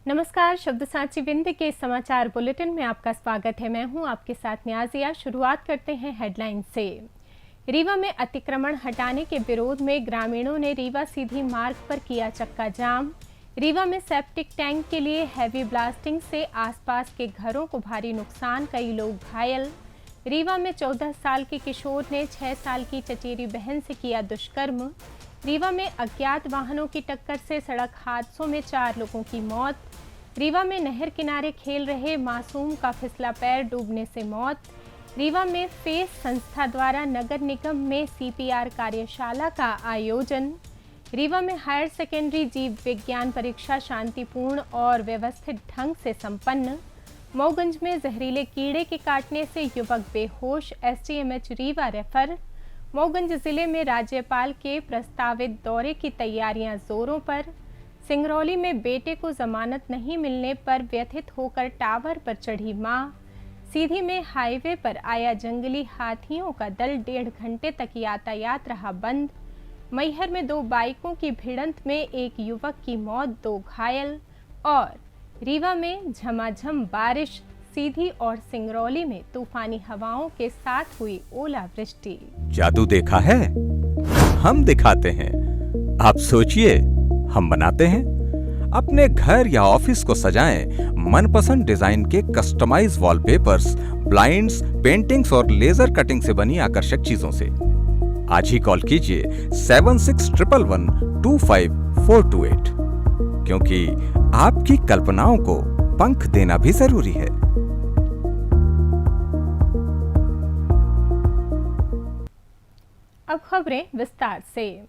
नमस्कार, शब्द साची बिंद के समाचार बुलेटिन में आपका स्वागत है। मैं हूं आपके साथ न्याजिया। शुरुआत करते हैं हेडलाइन से। रीवा में अतिक्रमण हटाने के विरोध में ग्रामीणों ने रीवा सीधी मार्ग पर किया चक्का जाम। रीवा में सेप्टिक टैंक के लिए हैवी ब्लास्टिंग से आसपास के घरों को भारी नुकसान, कई लोग घायल। रीवा में 14 साल के किशोर ने 6 साल की चचेरी बहन से किया दुष्कर्म। रीवा में अज्ञात वाहनों की टक्कर से सड़क हादसों में 4 लोगों की मौत। रीवा में नहर किनारे खेल रहे मासूम का फिसला पैर डूबने से मौत। रीवा में फेस संस्था द्वारा नगर निगम में CPR कार्यशाला का आयोजन। रीवा में हायर सेकेंडरी जीव विज्ञान परीक्षा शांतिपूर्ण और व्यवस्थित ढंग से संपन्न। मऊगंज में जहरीले कीड़े के काटने से युवक बेहोश, SDMH रीवा रेफर। मऊगंज जिले में राज्यपाल के प्रस्तावित दौरे की तैयारियां जोरों पर। सिंगरौली में बेटे को जमानत नहीं मिलने पर व्यथित होकर टावर पर चढ़ी मां। सीधी में हाईवे पर आया जंगली हाथियों का दल, 1.5 घंटे तक यातायात रहा बंद। मैहर में 2 बाइकों की भिड़ंत में एक युवक की मौत, 2 घायल। और रीवा में झमाझम बारिश, सीधी और सिंगरौली में तूफानी हवाओं के साथ हुई ओलावृष्टि। जादू देखा है, हम दिखाते हैं। आप सोचिए, हम बनाते हैं। अपने घर या ऑफिस को सजाएं मनपसंद डिजाइन के कस्टमाइज वॉलपेपर्स, ब्लाइंड्स, पेंटिंग्स और लेजर कटिंग से बनी आकर्षक चीजों से। आज ही कॉल कीजिए 7611125428, क्योंकि आपकी कल्पनाओं को पंख देना भी जरूरी है। अब खबरें विस्तार से।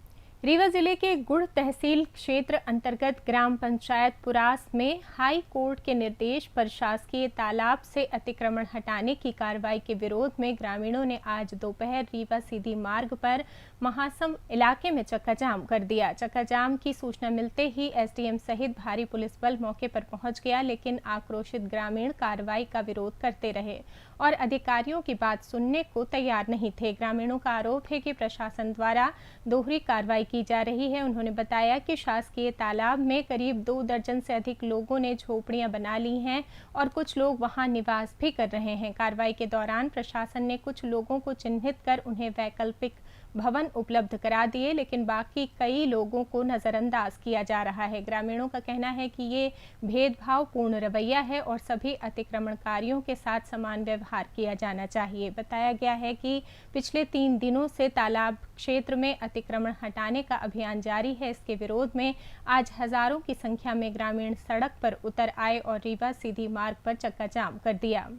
रीवा जिले के गुड़ तहसील क्षेत्र अंतर्गत ग्राम पंचायत पुरास में हाई कोर्ट के निर्देश पर शासकीय तालाब से अतिक्रमण हटाने की कार्रवाई के विरोध में ग्रामीणों ने आज दोपहर रीवा सीधी मार्ग पर महासम इलाके में चक्का जाम कर दिया। चक्का जाम की सूचना मिलते ही SDM सहित भारी पुलिस बल मौके पर पहुंच गया, लेकिन आक्रोशित ग्रामीण कार्रवाई का विरोध करते रहे और अधिकारियों की बात सुनने को तैयार नहीं थे। ग्रामीणों का आरोप है कि प्रशासन द्वारा दोहरी कार्रवाई की जा रही है। उन्होंने बताया कि शासकीय तालाब में करीब 2 दर्जन से अधिक लोगों ने झोपड़ियां बना ली हैं और कुछ लोग वहां निवास भी कर रहे हैं। कार्रवाई के दौरान प्रशासन ने कुछ लोगों को चिन्हित कर उन्हें वैकल्पिक भवन उपलब्ध करा दिए, लेकिन बाकी कई लोगों को नजरअंदाज किया जा रहा है। ग्रामीणों का कहना है कि ये भेदभावपूर्ण रवैया है और सभी अतिक्रमणकारियों के साथ समान व्यवहार किया जाना चाहिए। बताया गया है कि पिछले 3 दिनों से तालाब क्षेत्र में अतिक्रमण हटाने का अभियान जारी है। इसके विरोध में आज हजारों की संख्या में ग्रामीण सड़क पर उतर आए और रीवा सीधी मार्ग पर चक्का जाम कर दिया।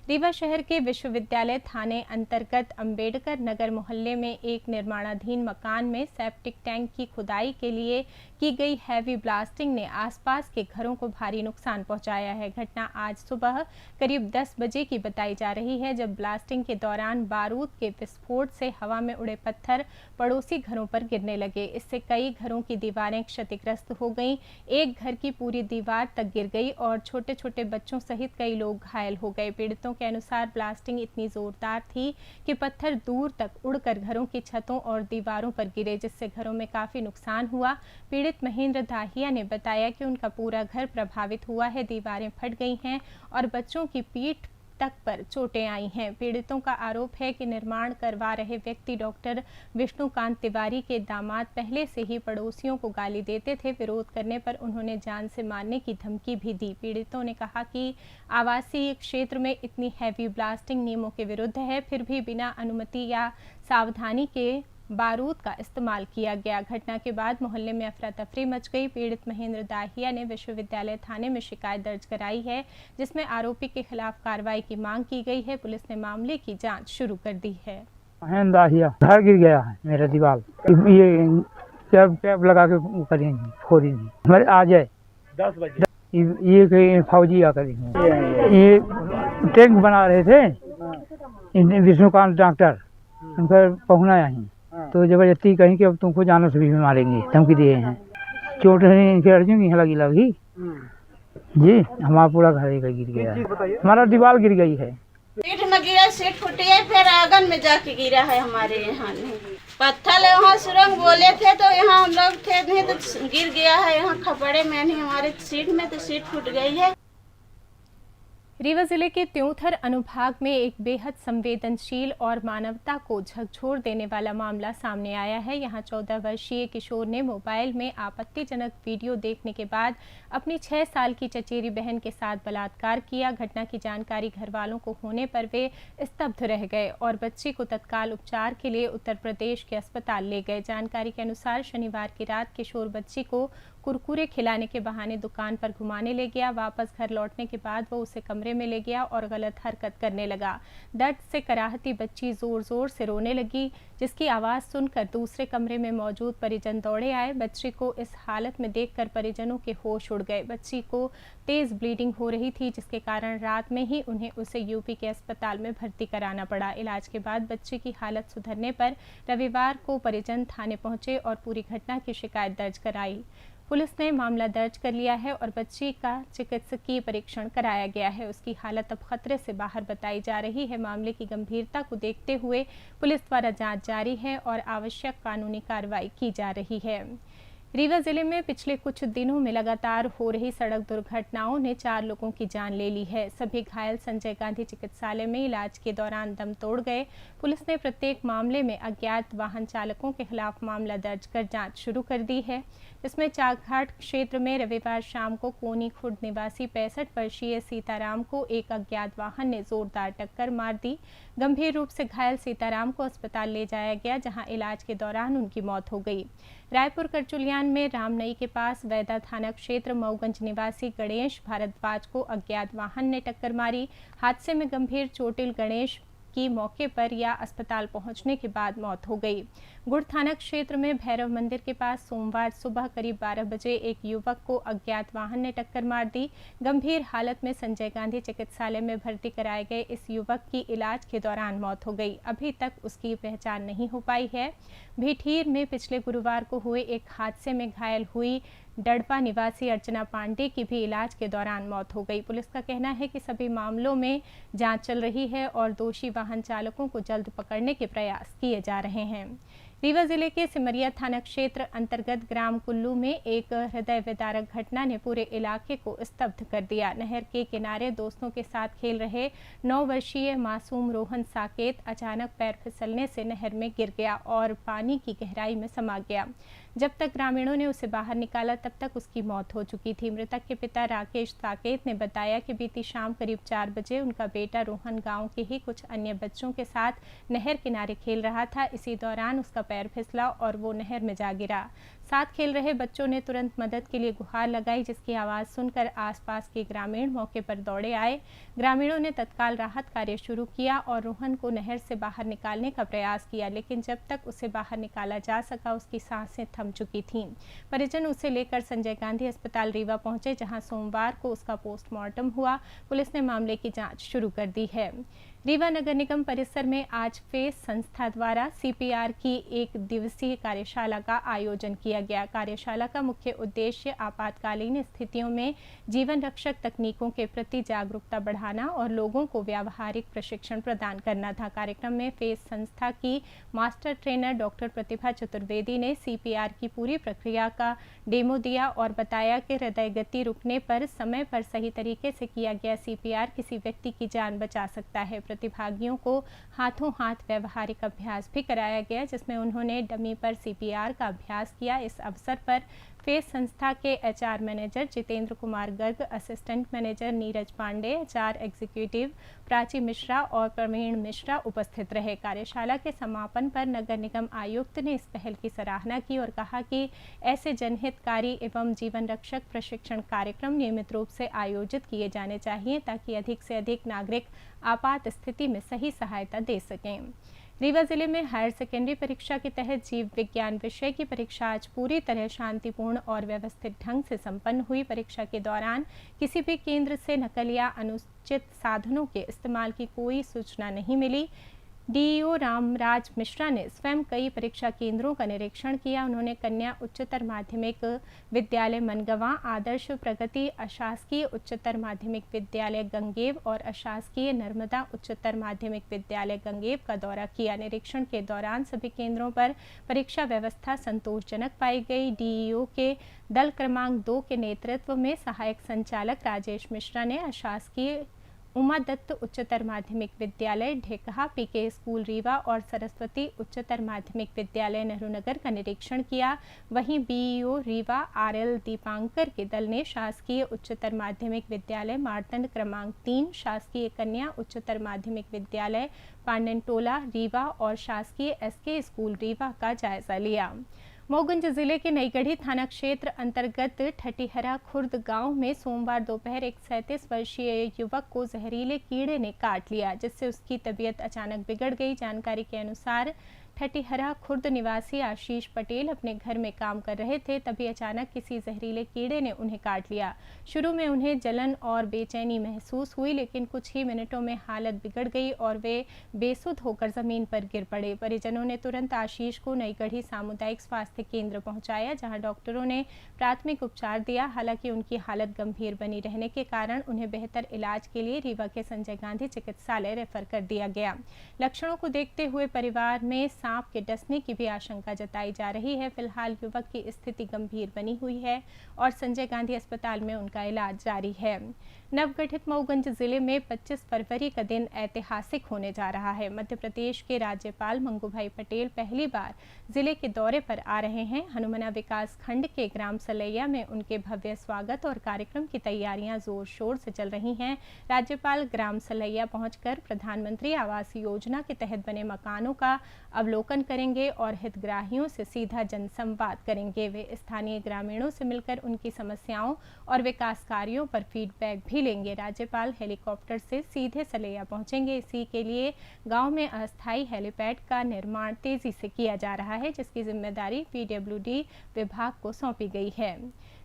रीवा शहर के विश्वविद्यालय थाने अंतर्गत अंबेडकर नगर मोहल्ले में एक निर्माणाधीन मकान में सेप्टिक टैंक की खुदाई के लिए की गई हैवी ब्लास्टिंग ने आसपास के घरों को भारी नुकसान पहुंचाया है। घटना आज सुबह करीब 10 बजे की बताई जा रही है, जब ब्लास्टिंग के दौरान बारूद के विस्फोट से हवा में उड़े पत्थर पड़ोसी घरों पर गिरने लगे। इससे कई घरों की दीवारें क्षतिग्रस्त हो गईं। एक घर की पूरी दीवार तक गिर गई और छोटे छोटे बच्चों सहित कई लोग घायल हो गए। पीड़ितों के अनुसार ब्लास्टिंग इतनी जोरदार थी कि पत्थर दूर तक उड़कर घरों की छतों और दीवारों पर गिरे, जिससे घरों में काफी नुकसान हुआ। पीड़ित महेंद्र दाहिया ने बताया कि उनका पूरा घर प्रभावित हुआ है, दीवारें फट गई हैं और बच्चों की पीठ तक पर चोटें आई हैं। पीड़ितों का आरोप है कि निर्माण करवा रहे व्यक्ति डॉक्टर विष्णुकांत तिवारी के दामाद पहले से ही पड़ोसियों को गाली देते थे। विरोध करने पर उन्होंने जान से मारने की धमकी भी दी। पीड़ितों ने कहा कि आवासीय क्षेत्र में इतनी हैवी ब्लास्टिंग नियमों के विरुद्ध है, फिर भी बिना अनुमति या सावधानी के बारूद का इस्तेमाल किया गया। घटना के बाद मोहल्ले में अफरा तफरी मच गई। पीड़ित महेंद्र दाहिया ने विश्वविद्यालय थाने में शिकायत दर्ज कराई है, जिसमें आरोपी के खिलाफ कार्रवाई की मांग की गई है। पुलिस ने मामले की जांच शुरू कर दी है। महेंद्र दाहिया, घर गिर गया है मेरा दीवार, ये कैब लगा के करेंगे फोड़ेंगे। हमारे आ जाए 10 बजे ये फौजी आकर ये टैंक बना रहे थे, विष्णुकांत डॉक्टर उनका पहुना यहीं, तो जबरदस्ती कहीं कि अब तुमको जानवर से भी मारेंगे, धमकी दिए हैं। चोट अर्जुन की लगी जी, हमारा पूरा घर गिर गया है, हमारा दीवार गिर गई है। सीट में गिरा, सीट फूटी है, फिर आंगन में जाके गिरा है हमारे यहाँ। पत्थर यहाँ सुरंग बोले थे तो यहाँ हम लोग थे नहीं तो गिर गया है यहाँ खपड़े में नहीं हमारे सीट में तो सीट फूट गई है। रीवा जिले के त्योंथर अनुभाग में एक बेहद संवेदनशील और मानवता को झकझोर देने वाला मामला सामने आया है। यहां 14 वर्षीय किशोर ने मोबाइल में आपत्तिजनक वीडियो देखने के बाद अपनी 6 साल की चचेरी बहन के साथ बलात्कार किया। घटना की जानकारी घर वालों को होने पर वे स्तब्ध रह गए और बच्ची को तत्काल उपचार के लिए उत्तर प्रदेश के अस्पताल ले गए। जानकारी के अनुसार शनिवार की रात किशोर बच्ची को कुरकुरे खिलाने के बहाने दुकान पर घुमाने ले गया। वापस घर लौटने के बाद वो उसे कमरे में ले गया और गलत हरकत करने लगा। दर्द से कराहती बच्ची जोर जोर से रोने लगी, जिसकी आवाज़ सुनकर दूसरे कमरे में मौजूद परिजन दौड़े आए। बच्ची को इस हालत में देखकर परिजनों के होश उड़ गए। बच्ची को तेज ब्लीडिंग हो रही थी, जिसके कारण रात में ही उन्हें उसे यूपी के अस्पताल में भर्ती कराना पड़ा। इलाज के बाद बच्ची की हालत सुधरने पर रविवार को परिजन थाने पहुंचे और पूरी घटना की शिकायत दर्ज कराई। पुलिस ने मामला दर्ज कर लिया है और बच्ची का चिकित्सकीय परीक्षण कराया गया है। उसकी हालत अब खतरे से बाहर बताई जा रही है। मामले की गंभीरता को देखते हुए पुलिस द्वारा जांच जारी है और आवश्यक कानूनी कार्रवाई की जा रही है। रीवा जिले में पिछले कुछ दिनों में लगातार हो रही सड़क दुर्घटनाओं ने 4 लोगों की जान ले ली है। सभी घायल संजय गांधी चिकित्सालय में इलाज के दौरान दम तोड़ गए। पुलिस ने प्रत्येक मामले में अज्ञात वाहन चालकों के खिलाफ मामला दर्ज कर जांच शुरू कर दी है, जिसमें चाकघाट क्षेत्र में रविवार शाम को कोनी खुर्द निवासी 65 वर्षीय सीताराम को एक अज्ञात वाहन ने जोरदार टक्कर मार दी। गंभीर रूप से घायल सीताराम को अस्पताल ले जाया गया, जहां इलाज के दौरान उनकी मौत हो गई। रायपुर करचुलियान में रामनई के पास वैदा थाना क्षेत्र मऊगंज निवासी गणेश भारद्वाज को अज्ञात वाहन ने टक्कर मारी। हादसे में गंभीर चोटिल गणेश की मौके पर या अस्पताल पहुंचने के बाद मौत हो गई। गुड़ थाना क्षेत्र में भैरव मंदिर के पास सोमवार सुबह करीब 12 बजे एक युवक को अज्ञात वाहन ने टक्कर मार दी। गंभीर हालत में संजय गांधी चिकित्सालय में भर्ती कराए गए इस युवक की इलाज के दौरान मौत हो गई। अभी तक उसकी पहचान नहीं हो पाई है। भीठीर में पिछले गुरुवार को हुए एक हादसे में घायल हुई डड़पा निवासी अर्चना पांडे की भी इलाज के दौरान मौत हो गई। पुलिस का कहना है कि सभी मामलों में जांच चल रही है और दोषी वाहन चालकों को जल्द पकड़ने के प्रयास किए जा रहे हैं। रीवा जिले के सिमरिया थाना क्षेत्र अंतर्गत ग्राम कुल्लू में एक हृदय विदारक घटना ने पूरे इलाके को स्तब्ध कर दिया। नहर के किनारे दोस्तों के साथ खेल रहे 9 वर्षीय मासूम रोहन साकेत अचानक पैर फिसलने से नहर में गिर गया और पानी की गहराई में समा गया। जब तक ग्रामीणों ने उसे बाहर निकाला तब तक उसकी मौत हो चुकी थी। मृतक के पिता राकेश साकेत ने बताया कि बीती शाम करीब 4 बजे उनका बेटा रोहन गांव के ही कुछ अन्य बच्चों के साथ नहर किनारे खेल रहा था। इसी दौरान उसका पैर फिसला और वो नहर में जा गिरा। साथ खेल रहे बच्चों ने तुरंत मदद के लिए गुहार लगाई, जिसकी आवाज़ सुनकर आसपास के ग्रामीण मौके पर दौड़े आए। ग्रामीणों ने तत्काल राहत कार्य शुरू किया और रोहन को नहर से बाहर निकालने का प्रयास किया, लेकिन जब तक उसे बाहर निकाला जा सका उसकी सांसें थम चुकी थीं। परिजन उसे लेकर संजय गांधी अस्पताल रीवा पहुंचे, जहां सोमवार को उसका पोस्टमार्टम हुआ। पुलिस ने मामले की जांच शुरू कर दी है। रीवा नगर निगम परिसर में आज फेस संस्था द्वारा CPR की 1 दिवसीय कार्यशाला का आयोजन किया गया। कार्यशाला का मुख्य उद्देश्य आपातकालीन स्थितियों में जीवन रक्षक तकनीकों के प्रति जागरूकता बढ़ाना और लोगों को व्यावहारिक प्रशिक्षण प्रदान करना था। कार्यक्रम में फेस संस्था की मास्टर ट्रेनर डॉक्टर प्रतिभा चतुर्वेदी ने CPR की पूरी प्रक्रिया का डेमो दिया और बताया कि हृदय गति रुकने पर समय पर सही तरीके से किया गया CPR किसी व्यक्ति की जान बचा सकता है। प्रतिभागियों को हाथों हाथ व्यावहारिक अभ्यास भी कराया गया, जिसमें उन्होंने डमी पर CPR का अभ्यास किया। इस अवसर पर फेस संस्था के HR manager Jitendra Kumar Garg, assistant manager Neeraj Pandey, HR executive Prachi Mishra और प्रवीण मिश्रा उपस्थित रहे। कार्यशाला के समापन पर नगर निगम आयुक्त ने इस पहल की सराहना की और कहा कि ऐसे जनहितकारी एवं जीवन रक्षक प्रशिक्षण कार्यक्रम नियमित रूप से आयोजित किए जाने चाहिए, ताकि अधिक से अधिक नागरिक आपात स्थिति में सही सहायता दे सकें। रीवा जिले में हायर सेकेंडरी परीक्षा के तहत जीव विज्ञान विषय की परीक्षा आज पूरी तरह शांतिपूर्ण और व्यवस्थित ढंग से संपन्न हुई। परीक्षा के दौरान किसी भी केंद्र से नकल या अनुचित साधनों के इस्तेमाल की कोई सूचना नहीं मिली। डीईओ रामराज मिश्रा ने स्वयं कई परीक्षा केंद्रों का निरीक्षण किया। उन्होंने कन्या उच्चतर माध्यमिक विद्यालय मनगवां, आदर्श प्रगति अशासकीय उच्चतर माध्यमिक विद्यालय गंगेव और अशासकीय नर्मदा उच्चतर माध्यमिक विद्यालय गंगेव का दौरा किया। निरीक्षण के दौरान सभी केंद्रों पर परीक्षा व्यवस्था संतोषजनक पाई गई। डीईओ के दल क्रमांक 2 के नेतृत्व में सहायक संचालक राजेश मिश्रा ने अशासकीय उमा दत्त उच्चतर माध्यमिक विद्यालय ढेकहा, पीके स्कूल रीवा और सरस्वती उच्चतर माध्यमिक विद्यालय नेहरूनगर का निरीक्षण किया। वहीं बीईओ रीवा आरएल दीपांकर के दल ने शासकीय उच्चतर माध्यमिक विद्यालय मारतंड क्रमांक 3, शासकीय कन्या उच्चतर माध्यमिक विद्यालय पांडनटोला रीवा और शासकीय एसके स्कूल रीवा का जायजा लिया। मऊगंज जिले के नईगढ़ी थाना क्षेत्र अंतर्गत ठटिहरा खुर्द गांव में सोमवार दोपहर एक 37 वर्षीय युवक को जहरीले कीड़े ने काट लिया, जिससे उसकी तबीयत अचानक बिगड़ गई। जानकारी के अनुसार ठटिहरा खुर्द निवासी आशीष पटेल अपने घर में काम कर रहे थे, तभी अचानक किसी जहरीले कीड़े ने उन्हें काट लिया। शुरू में उन्हें जलन और बेचैनी महसूस हुई, लेकिन कुछ ही मिनटों में हालत बिगड़ गई और वे बेसुध होकर जमीन पर गिर पड़े। परिजनों ने तुरंत आशीष को नईगढ़ी सामुदायिक स्वास्थ्य केंद्र पहुंचाया, जहां डॉक्टरों ने प्राथमिक उपचार दिया। हालांकि उनकी हालत गंभीर बनी रहने के कारण उन्हें बेहतर इलाज के लिए रीवा के संजय गांधी चिकित्सालय रेफर कर दिया गया। लक्षणों को देखते हुए परिवार में सांप के डसने की भी आशंका जताई जा रही है। फिलहाल युवक की स्थिति गंभीर बनी हुई है और संजय गांधी अस्पताल में उनका इलाज जारी है। नवगठित मऊगंज जिले में 25 फरवरी का दिन ऐतिहासिक होने जा रहा है। मध्य प्रदेश के राज्यपाल मंगूभाई पटेल पहली बार जिले के दौरे पर आ रहे हैं। हनुमना विकास खंड के ग्राम सलैया में उनके भव्य स्वागत और कार्यक्रम की तैयारियां जोर शोर से चल रही हैं। राज्यपाल ग्राम सलैया पहुंचकर प्रधानमंत्री आवास योजना के तहत बने मकानों का अवलोकन करेंगे और हितग्राहियों से सीधा जनसंवाद करेंगे। वे स्थानीय ग्रामीणों से मिलकर उनकी समस्याओं और विकास कार्यों पर फीडबैक भी लेंगे। राज्यपाल हेलीकॉप्टर से सीधे सलैया पहुंचेंगे। इसी के लिए गांव में अस्थायी हेलीपैड का निर्माण तेजी से किया जा रहा है, जिसकी जिम्मेदारी पीडब्ल्यूडी विभाग को सौंपी गई है।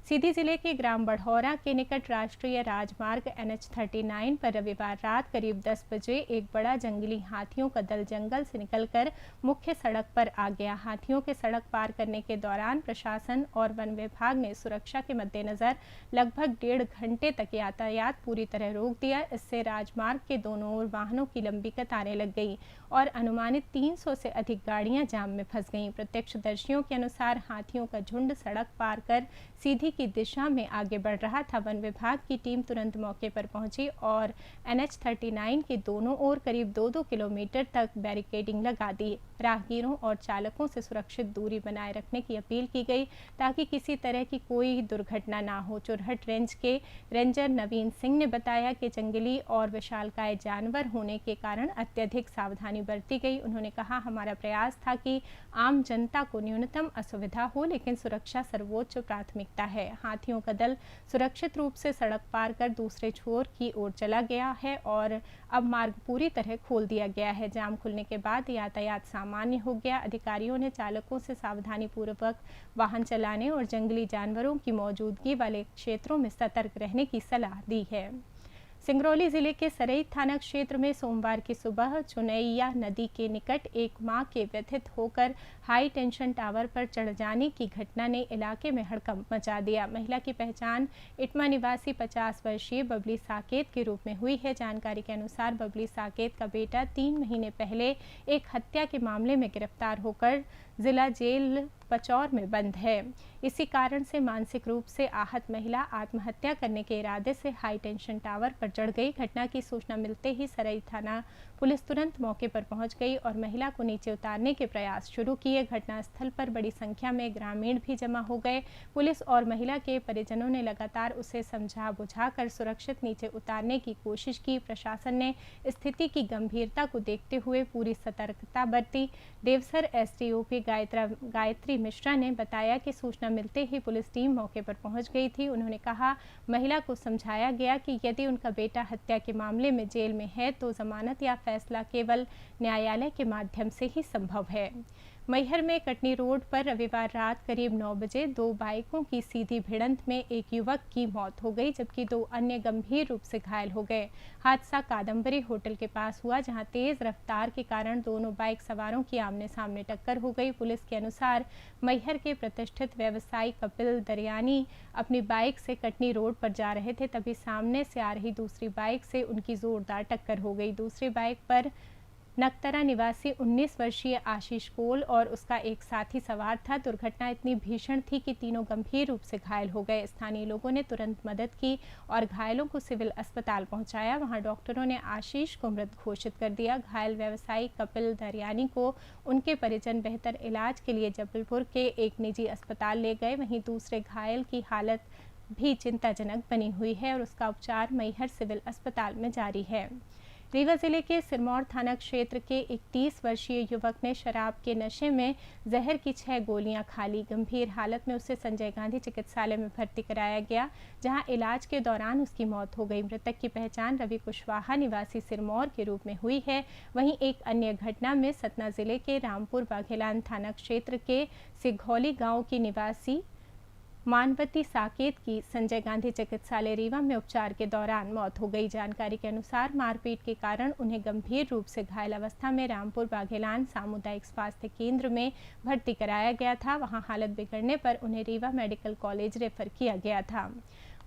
सीधी जिले के ग्राम बढ़ौरा के निकट राष्ट्रीय राजमार्ग NH39 पर रविवार रात करीब 10 बजे एक बड़ा जंगली हाथियों का दल जंगल से निकलकर मुख्य सड़क पर आ गया। हाथियों के सड़क पार करने के दौरान प्रशासन और वन विभाग ने सुरक्षा के मद्देनजर लगभग 1.5 घंटे तक यातायात पूरी तरह रोक दिया। इससे राजमार्ग के दोनों ओर वाहनों की लंबी कतारें लग गई और अनुमानित 300 से अधिक गाड़ियां जाम में फंस गईं। प्रत्यक्षदर्शियों के अनुसार हाथियों का झुंड सड़क पार कर सीधी की दिशा में आगे बढ़ रहा था। वन विभाग की टीम तुरंत मौके पर पहुंची और NH39 के दोनों ओर करीब 2-2 किलोमीटर तक बैरिकेडिंग लगा दी। राहगीरों और चालकों से सुरक्षित दूरी बनाए रखने की अपील की गई ताकि किसी तरह की कोई दुर्घटना ना हो। चुरहट रेंज के रेंजर नवीन सिंह ने बताया कि जंगली और विशालकाय जानवर होने के कारण अत्यधिक सावधानी बरती गई। उन्होंने कहा, हमारा प्रयास था कि आम जनता को न्यूनतम असुविधा हो, लेकिन सुरक्षा सर्वोच्च प्राथमिकता है। हाथियों का दल सुरक्षित रूप से सड़क पार कर दूसरे छोर की ओर चला गया है और अब मार्ग पूरी तरह खोल दिया गया है। जाम खुलने के बाद यातायात सामान्य हो गया। अधिकारियों ने चालकों से सावधानी पूर्वक वाहन चलाने और जंगली जानवरों की मौजूदगी वाले क्षेत्रों में सतर्क रहने की सलाह दी है। सिंगरौली जिले के सरई थाना क्षेत्र में सोमवार की सुबह चुनैया नदी के निकट एक मां के व्यथित होकर हाई टेंशन टावर पर चढ़ जाने की घटना ने इलाके में हड़कंप मचा दिया। महिला की पहचान इटमा निवासी 50 वर्षीय बबली साकेत के रूप में हुई है। जानकारी के अनुसार बबली साकेत का बेटा 3 महीने पहले एक हत्या के मामले में गिरफ्तार होकर जिला जेल पचौर में बंद है। इसी कारण से मानसिक रूप से आहत महिला आत्महत्या करने के इरादे से हाई टेंशन टावर पर चढ़ गई। घटना की सूचना मिलते ही सरई थाना पुलिस तुरंत मौके पर पहुंच गई और महिला को नीचे उतारने के प्रयास शुरू किए। घटनास्थल पर बड़ी संख्या में ग्रामीण भी जमा हो गए। पुलिस और महिला के परिजनों ने लगातार उसे समझा बुझाकर सुरक्षित नीचे उतारने की कोशिश की। प्रशासन ने स्थिति की गंभीरता को देखते हुए पूरी सतर्कता बरती। देवसर SDOP गायत्री मिश्रा ने बताया कि सूचना मिलते ही पुलिस टीम मौके पर पहुंच गई थी। उन्होंने कहा, महिला को समझाया गया कि यदि उनका बेटा हत्या के मामले में जेल में है तो जमानत या फैसला केवल न्यायालय के माध्यम से ही संभव है। मैहर में कटनी रोड पर रविवार रात करीब 9 बजे 2 बाइकों की सीधी भिड़ंत में एक युवक की मौत हो गई, जबकि 2 अन्य गंभीर रूप से घायल हो गए। हादसा कादम्बरी होटल के पास हुआ, जहां तेज रफ्तार के कारण दोनों बाइक सवारों की आमने सामने टक्कर हो गई। पुलिस के अनुसार मैहर के प्रतिष्ठित व्यवसायी कपिल दरियानी अपनी बाइक से कटनी रोड पर जा रहे थे, तभी सामने से आ रही दूसरी बाइक से उनकी जोरदार टक्कर हो गई। दूसरी बाइक पर नकतरा निवासी 19 वर्षीय आशीष कोल और उसका एक साथी सवार था। दुर्घटना इतनी भीषण थी कि तीनों गंभीर रूप से घायल हो गए। स्थानीय लोगों ने तुरंत मदद की और घायलों को सिविल अस्पताल पहुंचाया। वहां डॉक्टरों ने आशीष को मृत घोषित कर दिया। घायल व्यवसायी कपिल दरियानी को उनके परिजन बेहतर इलाज के लिए जबलपुर के एक निजी अस्पताल ले गए। वहीं दूसरे घायल की हालत भी चिंताजनक बनी हुई है और उसका उपचार मैहर सिविल अस्पताल में जारी है। रीवा जिले के सिरमौर थाना क्षेत्र के 31 वर्षीय युवक ने शराब के नशे में जहर की 6 गोलियां खा ली। गंभीर हालत में उसे संजय गांधी चिकित्सालय में भर्ती कराया गया, जहां इलाज के दौरान उसकी मौत हो गई। मृतक की पहचान रवि कुशवाहा निवासी सिरमौर के रूप में हुई है। वहीं एक अन्य घटना में सतना जिले के रामपुर बाघेलान थाना क्षेत्र के सिघौली गाँव की निवासी मानवती साकेत की संजय गांधी चिकित्सालय रीवा में उपचार के दौरान मौत हो गई। जानकारी के अनुसार मारपीट के कारण उन्हें गंभीर रूप से घायल अवस्था में रामपुर बाघेलान सामुदायिक स्वास्थ्य केंद्र में भर्ती कराया गया था। वहां हालत बिगड़ने पर उन्हें रीवा मेडिकल कॉलेज रेफर किया गया था।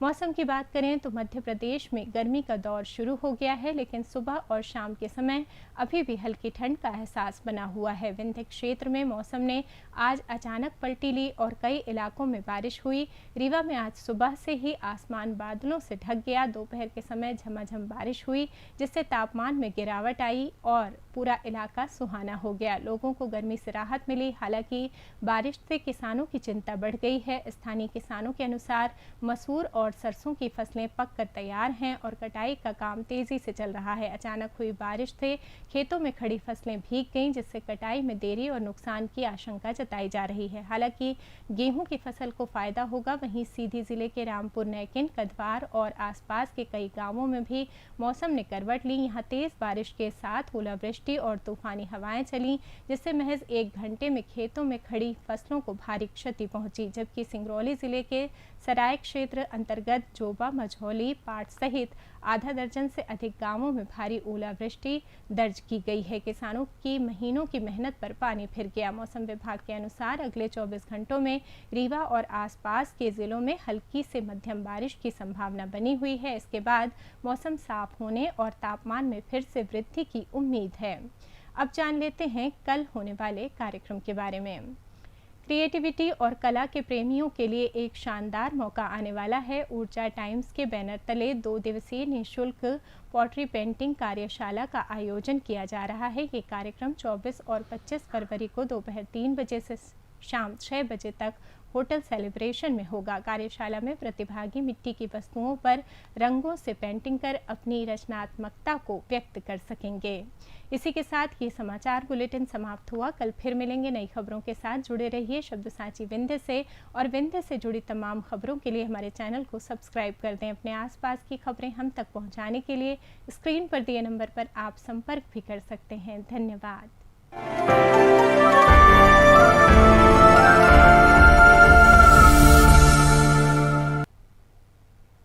मौसम की बात करें तो मध्य प्रदेश में गर्मी का दौर शुरू हो गया है, लेकिन सुबह और शाम के समय अभी भी हल्की ठंड का एहसास बना हुआ है। विंध्य क्षेत्र में मौसम ने आज अचानक पलटी ली और कई इलाकों में बारिश हुई। रीवा में आज सुबह से ही आसमान बादलों से ढक गया। दोपहर के समय झमाझम बारिश हुई, जिससे तापमान में गिरावट आई और पूरा इलाका सुहाना हो गया। लोगों को गर्मी से राहत मिली। हालांकि बारिश से किसानों की चिंता बढ़ गई है। स्थानीय किसानों के अनुसार मसूर और सरसों की फसलें पककर तैयार हैं और कटाई का काम तेजी से चल रहा है। अचानक हुई बारिश से खेतों में खड़ी फसलें भीग गईं, जिससे कटाई में देरी और नुकसान की आशंका जताई जा रही है। हालांकि गेहूं की फसल को फायदा होगा। वहीं सीधी जिले के रामपुर, नैकिन, कदवार और आसपास के कई गांवों में भी मौसम ने करवट ली। यहां तेज बारिश के साथ ओलावृष्टि और तूफानी हवाएं चली, जिससे महज 1 घंटे में खेतों में खड़ी फसलों को भारी क्षति पहुंची। जबकि सिंगरौली जिले के सराय क्षेत्र अंतर्गत जोबा, मझौली, पाट सहित आधा दर्जन से अधिक गांवों में भारी ओलावृष्टि दर्ज की गई है। किसानों की महीनों की मेहनत पर पानी फिर गया। मौसम विभाग के अनुसार अगले 24 घंटों में रीवा और आसपास के जिलों में हल्की से मध्यम बारिश की संभावना बनी हुई है। इसके बाद मौसम साफ होने और तापमान में फिर से वृद्धि की उम्मीद है। अब जान लेते हैं कल होने वाले कार्यक्रम के बारे में। क्रिएटिविटी और कला के प्रेमियों के लिए एक शानदार मौका आने वाला है। ऊर्जा टाइम्स के बैनर तले 2 दिवसीय निःशुल्क पॉटरी पेंटिंग कार्यशाला का आयोजन किया जा रहा है। ये कार्यक्रम 24 और 25 फरवरी को दोपहर 3 बजे से शाम 6 बजे तक होटल सेलिब्रेशन में होगा। कार्यशाला में प्रतिभागी मिट्टी की वस्तुओं पर रंगों से पेंटिंग कर अपनी रचनात्मकता को व्यक्त कर सकेंगे। इसी के साथ ये समाचार बुलेटिन समाप्त हुआ। कल फिर मिलेंगे नई खबरों के साथ। जुड़े रहिए शब्दसाची विंध्य से और विंध्य से जुड़ी तमाम खबरों के लिए हमारे चैनल को सब्सक्राइब कर दें। अपने आसपास की खबरें हम तक पहुंचाने के लिए स्क्रीन पर दिए नंबर पर आप संपर्क भी कर सकते हैं। धन्यवाद।